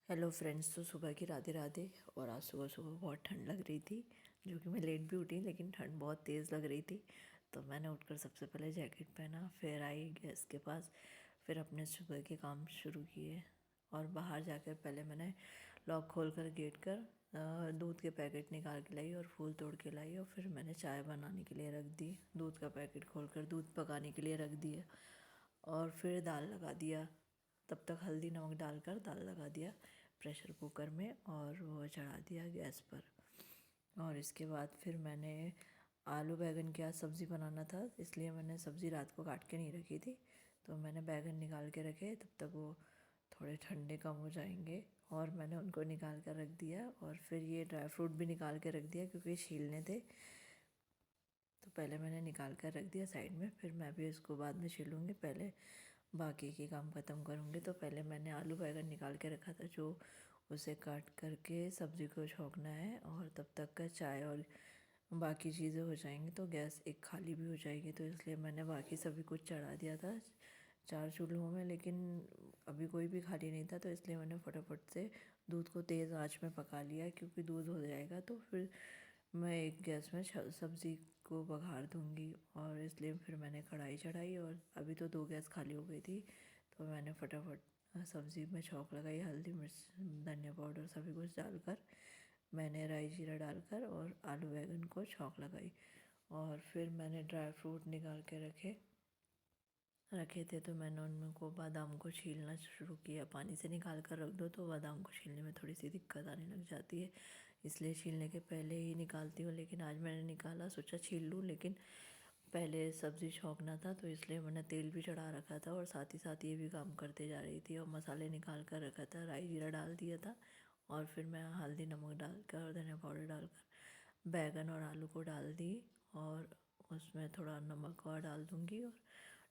Hello friends. तो सुबह की राधे राधे। और आज सुबह सुबह बहुत ठंड लग रही थी, जो कि मैं लेट भी उठी, लेकिन ठंड बहुत तेज़ लग रही थी। तो मैंने उठकर सबसे पहले जैकेट पहना, फिर आई गैस के पास, फिर अपने सुबह के काम शुरू किए। और बाहर जाकर पहले मैंने लॉक खोल कर गेट कर दूध के पैकेट निकाल के लाई और फूल तोड़ के लाई, और फिर मैंने चाय बनाने के लिए रख दी। दूध का पैकेट खोलकर दूध पकाने के लिए रख दिया और फिर दाल लगा दिया। तब तक हल्दी नमक डालकर दाल लगा दिया प्रेशर कुकर में और वो चढ़ा दिया गैस पर। और इसके बाद फिर मैंने आलू बैंगन की आज सब्ज़ी बनाना था, इसलिए मैंने सब्ज़ी रात को काट के नहीं रखी थी। तो मैंने बैंगन निकाल के रखे, तब तक वो थोड़े ठंडे कम हो जाएंगे, और मैंने उनको निकाल कर रख दिया। और फिर ये ड्राई फ्रूट भी निकाल के रख दिया क्योंकि छीलने थे। तो पहले मैंने निकाल कर रख दिया साइड में, फिर मैं भी इसको बाद में छीलूँगी, पहले बाकी के काम ख़त्म करूँगी। तो पहले मैंने आलू बैंगन निकाल के रखा था, जो उसे काट करके सब्ज़ी को छौंकना है, और तब तक का चाय और बाकी चीज़ें हो जाएंगी तो गैस एक खाली भी हो जाएगी। तो इसलिए मैंने बाकी सभी कुछ चढ़ा दिया था 4 चूल्हों में, लेकिन अभी कोई भी खाली नहीं था, तो इसलिए मैंने फटाफट से दूध को तेज़ आंच में पका लिया, क्योंकि दूध हो जाएगा तो फिर मैं एक गैस में सब्ज़ी को बघार दूँगी। और इसलिए फिर मैंने कढ़ाई चढ़ाई, और अभी तो 2 गैस खाली हो गई थी, तो मैंने फटाफट सब्ज़ी में छौंक लगाई, हल्दी मिर्च धनिया पाउडर सभी कुछ डालकर मैंने राई जीरा डालकर और आलू बैंगन को छौंक लगाई। और फिर मैंने ड्राई फ्रूट निकाल के रखे थे, तो मैंने उनको बादाम को छीलना शुरू किया। पानी से निकाल कर रख दो तो बादाम को छीलने में थोड़ी सी दिक्कत आने लग जाती है, इसलिए छीलने के पहले ही निकालती हूँ। लेकिन आज मैंने निकाला, सोचा छील लूँ, लेकिन पहले सब्ज़ी छौंकना था, तो इसलिए मैंने तेल भी चढ़ा रखा था और साथ ही साथ ये भी काम करते जा रही थी। और मसाले निकाल कर रखा था, राई जीरा डाल दिया था, और फिर मैं हल्दी नमक डालकर और धनिया पाउडर डालकर बैंगन और आलू को डाल दी, और उसमें थोड़ा नमक और डाल दूँगी, और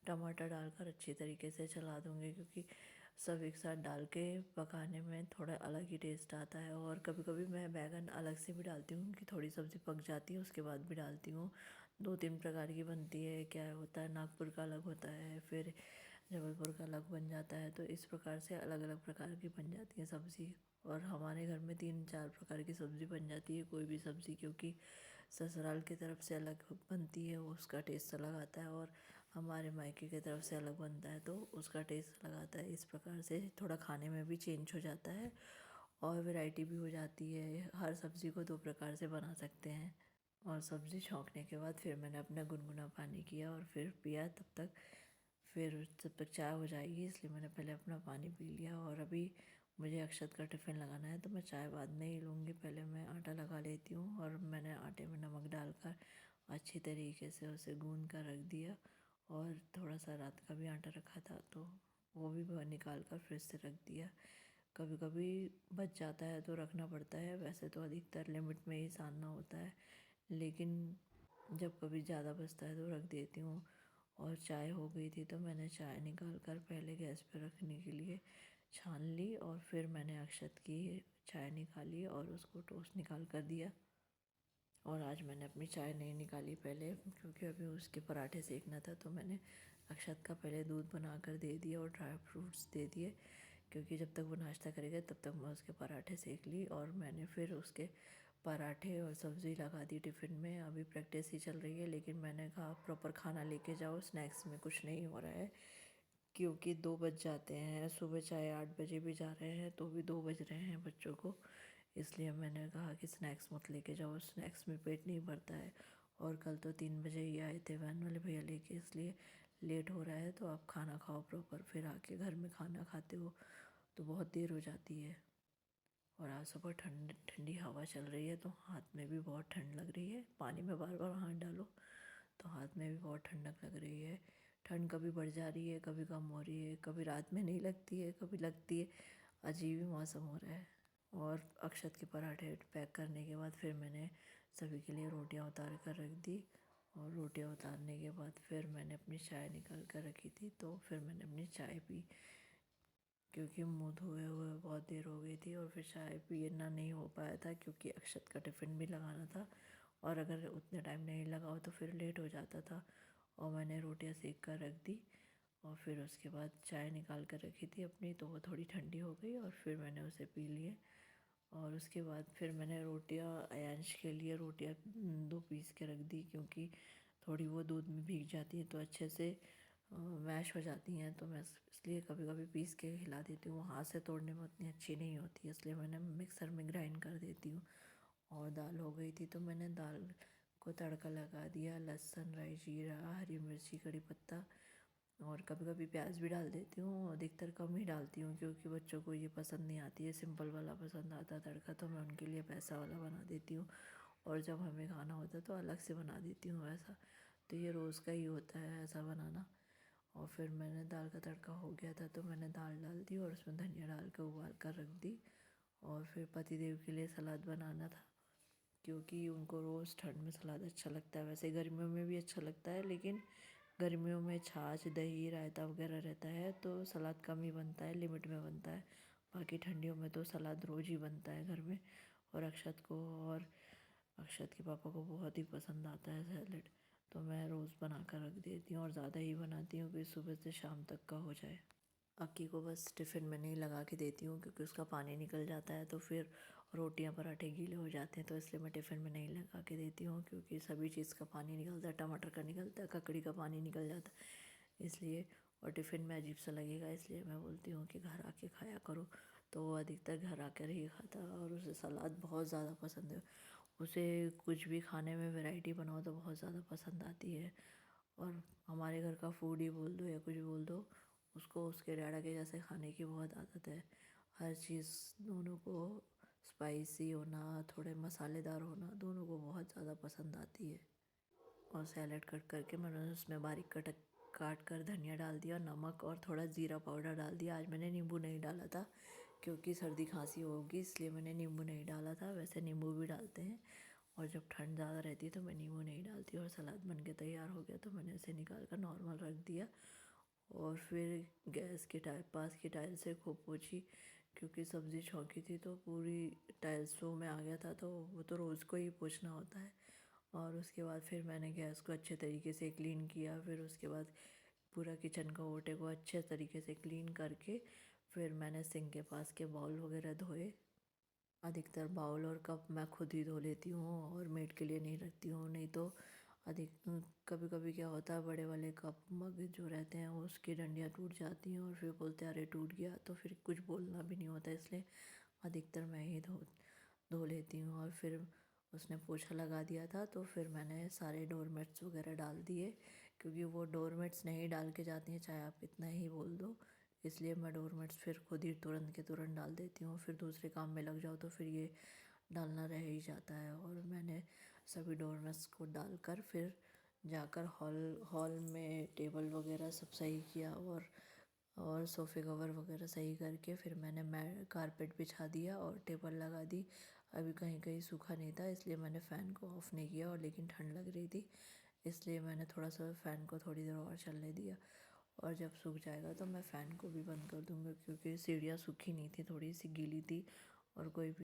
टमाटर डालकर अच्छी तरीके से चला दूँगी, क्योंकि सब एक साथ डाल के पकाने में थोड़ा अलग ही टेस्ट आता है। और कभी कभी मैं बैंगन अलग से भी डालती हूँ, कि थोड़ी सब्ज़ी पक जाती है उसके बाद भी डालती हूँ। 2-3 प्रकार की बनती है, क्या होता है, नागपुर का अलग होता है, फिर जबलपुर का अलग बन जाता है, तो इस प्रकार से अलग अलग प्रकार की बन जाती है सब्ज़ी। और हमारे घर में 3-4 प्रकार की सब्ज़ी बन जाती है कोई भी सब्ज़ी, क्योंकि ससुराल की तरफ से अलग बनती है, उसका टेस्ट अलग आता है, और हमारे मायके की तरफ से अलग बनता है तो उसका टेस्ट अलग आता है। इस प्रकार से थोड़ा खाने में भी चेंज हो जाता है, और वैरायटी भी हो जाती है। हर सब्ज़ी को 2 प्रकार से बना सकते हैं। और सब्ज़ी छौंकने के बाद फिर मैंने अपना गुनगुना पानी किया और फिर पिया। तब तक चाय हो जाएगी, इसलिए मैंने पहले अपना पानी पी लिया। और अभी मुझे अक्षत का टिफ़िन लगाना है, तो मैं चाय बाद में ही लूँगी, पहले मैं आटा लगा लेती हूँ। और मैंने आटे में नमक डालकर अच्छी तरीके से उसे गूँध कर रख दिया, और थोड़ा सा रात का भी आटा रखा था, तो वो भी निकाल कर फ्रिज से रख दिया। कभी कभी बच जाता है तो रखना पड़ता है, वैसे तो अधिकतर लिमिट में ही सानना होता है, लेकिन जब कभी ज़्यादा बचता है तो रख देती हूँ। और चाय हो गई थी, तो मैंने चाय निकाल कर पहले गैस पर रखने के लिए छान ली, और फिर मैंने अक्षत की चाय निकाली और उसको टोस्ट निकाल कर दिया। और आज मैंने अपनी चाय नहीं निकाली पहले, क्योंकि अभी उसके पराठे सेकना था, तो मैंने अक्षत का पहले दूध बना कर दे दिया और ड्राई फ्रूट्स दे दिए, क्योंकि जब तक वो नाश्ता करेगा तब तक मैं उसके पराठे सेक ली। और मैंने फिर उसके पराठे और सब्ज़ी लगा दी टिफ़िन में। अभी प्रैक्टिस ही चल रही है, लेकिन मैंने कहा प्रॉपर खाना लेके जाओ, स्नैक्स में कुछ नहीं हो रहा है, क्योंकि 2 बज जाते हैं। सुबह चाहे 8 बजे भी जा रहे हैं तो भी 2 बज रहे हैं बच्चों को, इसलिए मैंने कहा कि स्नैक्स मत लेके जाओ, स्नैक्स में पेट नहीं भरता है। और कल तो 3 बजे ही आए थे वैन वाले भैया लेके, इसलिए लेट हो रहा है, तो आप खाना खाओ प्रॉपर, फिर आके घर में खाना खाते हो तो बहुत देर हो जाती है। और आज सुबह ठंडी हवा चल रही है, तो हाथ में भी बहुत ठंड लग रही है। पानी में बार बार हाथ डालो तो हाथ में भी बहुत ठंडक लग रही है। ठंड कभी बढ़ जा रही है, कभी कम हो रही है, कभी रात में नहीं लगती है, कभी लगती है। अजीब ही मौसम हो रहा है। और अक्षत के पराठे पैक करने के बाद फिर मैंने सभी के लिए रोटियां उतार कर रख दी, और रोटियां उतारने के बाद फिर मैंने अपनी चाय निकाल कर रखी थी, तो फिर मैंने अपनी चाय पी, क्योंकि मुँह धोए हुए बहुत देर हो गई थी। और फिर चाय पीना नहीं हो पाया था, क्योंकि अक्षत का टिफ़िन भी लगाना था, और अगर उतने टाइम नहीं लगाओ तो फिर लेट हो जाता था। और मैंने रोटियां सेक कर रख दी, और फिर उसके बाद चाय निकाल कर रखी थी अपनी, तो वो थोड़ी ठंडी हो गई और फिर मैंने उसे पी लिए। और उसके बाद फिर मैंने रोटियां, अयांश के लिए रोटियां 2 पीस के रख दी, क्योंकि थोड़ी वो दूध में भीग जाती हैं तो अच्छे से मैश हो जाती हैं। तो मैं इसलिए कभी कभी पीस के खिला देती हूँ। हाथ से तोड़ने में उतनी अच्छी नहीं होती, इसलिए मैंने मिक्सर में ग्राइंड कर देती हूँ। और दाल हो गई थी तो मैंने दाल को तड़का लगा दिया, लहसुन, राई, जीरा, हरी मिर्ची, कड़ी पत्ता, और कभी कभी प्याज भी डाल देती हूँ। अधिकतर कम ही डालती हूँ क्योंकि बच्चों को ये पसंद नहीं आती है, सिंपल वाला पसंद आता है तड़का, तो मैं उनके लिए वैसा वाला बना देती हूँ। और जब हमें खाना होता है तो अलग से बना देती हूँ वैसा। तो ये रोज़ का ही होता है ऐसा बनाना। और फिर मैंने दाल का तड़का हो गया था तो मैंने दाल डाल दी और उसमें धनिया डाल कर उबाल कर रख दी। और फिर पतिदेव के लिए सलाद बनाना था, क्योंकि उनको रोज़ ठंड में सलाद अच्छा लगता है। वैसे गर्मियों में भी अच्छा लगता है, लेकिन गर्मियों में छाछ, दही, रायता वगैरह रहता है तो सलाद कम ही बनता है, लिमिट में बनता है। बाकी ठंडियों में तो सलाद रोज़ ही बनता है घर में। और अक्षत के पापा को बहुत ही पसंद आता है सैलेड, तो मैं रोज़ बना कर रख देती हूँ और ज़्यादा ही बनाती हूँ कि सुबह से शाम तक का हो जाए। अक्की को बस टिफ़िन में नहीं लगा के देती हूँ क्योंकि उसका पानी निकल जाता है, तो फिर रोटियां पराठे गीले हो जाते हैं, तो इसलिए मैं टिफ़िन में नहीं लगा के देती हूँ। क्योंकि सभी चीज़ का पानी निकलता है, टमाटर का निकलता है, ककड़ी का पानी निकल जाता है, इसलिए। और टिफ़िन में अजीब सा लगेगा, इसलिए मैं बोलती हूँ कि घर आके खाया करो। तो वो अधिकतर घर आकर ही खाता है और उसे सलाद बहुत ज़्यादा पसंद है। उसे कुछ भी खाने में वैरायटी बनाओ तो बहुत ज़्यादा पसंद आती है। और हमारे घर का फूड ही बोल दो या कुछ बोल दो, उसको उसके डैडा के जैसे खाने की बहुत आदत है। हर चीज़ दोनों को स्पाइसी होना, थोड़े मसालेदार होना, दोनों को बहुत ज़्यादा पसंद आती है। और सैलेड कट करके मैंने उसमें बारीक काट कर धनिया डाल दिया, नमक और थोड़ा ज़ीरा पाउडर डाल दिया। आज मैंने नींबू नहीं डाला था क्योंकि सर्दी खांसी होगी, इसलिए मैंने नींबू नहीं डाला था। वैसे नींबू भी डालते हैं, और जब ठंड ज़्यादा रहती है तो मैं नींबू नहीं डालती। और सलाद बन के तैयार हो गया तो मैंने इसे निकाल कर नॉर्मल रख दिया। और फिर गैस के पास की टाइल से खूब पोंछी, क्योंकि सब्ज़ी छौंकी थी तो पूरी टाइल्सों में आ गया था, तो वो तो रोज़ को ही पोंछना होता है। और उसके बाद फिर मैंने गैस को अच्छे तरीके से क्लीन किया। फिर उसके बाद पूरा किचन का ओटे को अच्छे तरीके से क्लीन करके फिर मैंने सिंक के पास के बाउल वगैरह धोए। अधिकतर बाउल और कप मैं खुद ही धो लेती हूँ और मेड के लिए नहीं रखती हूँ, नहीं तो अधिक कभी कभी क्या होता है, बड़े वाले कप मग जो रहते हैं उसकी डंडियाँ टूट जाती हैं और फिर बोलते हैं अरे टूट गया, तो फिर कुछ बोलना भी नहीं होता, इसलिए अधिकतर मैं ही धो लेती हूँ। और फिर उसने पोछा लगा दिया था तो फिर मैंने सारे डोरमेट्स वगैरह डाल दिए, क्योंकि वो डोरमेट्स नहीं डाल के जाती हैं चाहे आप इतना ही बोल दो, इसलिए मैं डोरमेट्स फिर खुद ही तुरंत के तुरंत डाल देती हूँ। फिर दूसरे काम में लग जाओ तो फिर ये डालना रह ही जाता है। और मैंने सभी डोरमेट्स को डालकर फिर जाकर हॉल में टेबल वगैरह सब सही किया, और सोफ़े कवर वगैरह सही करके फिर मैंने कारपेट बिछा दिया और टेबल लगा दी। अभी कहीं कहीं सूखा नहीं था, इसलिए मैंने फ़ैन को ऑफ़ नहीं किया, और लेकिन ठंड लग रही थी इसलिए मैंने थोड़ा सा फ़ैन को थोड़ी देर और चलने दिया। और जब सूख जाएगा तो मैं फ़ैन को भी बंद कर दूँगी, क्योंकि सीढ़ियाँ सूखी नहीं थी, थोड़ी सी गीली थी और कोई भी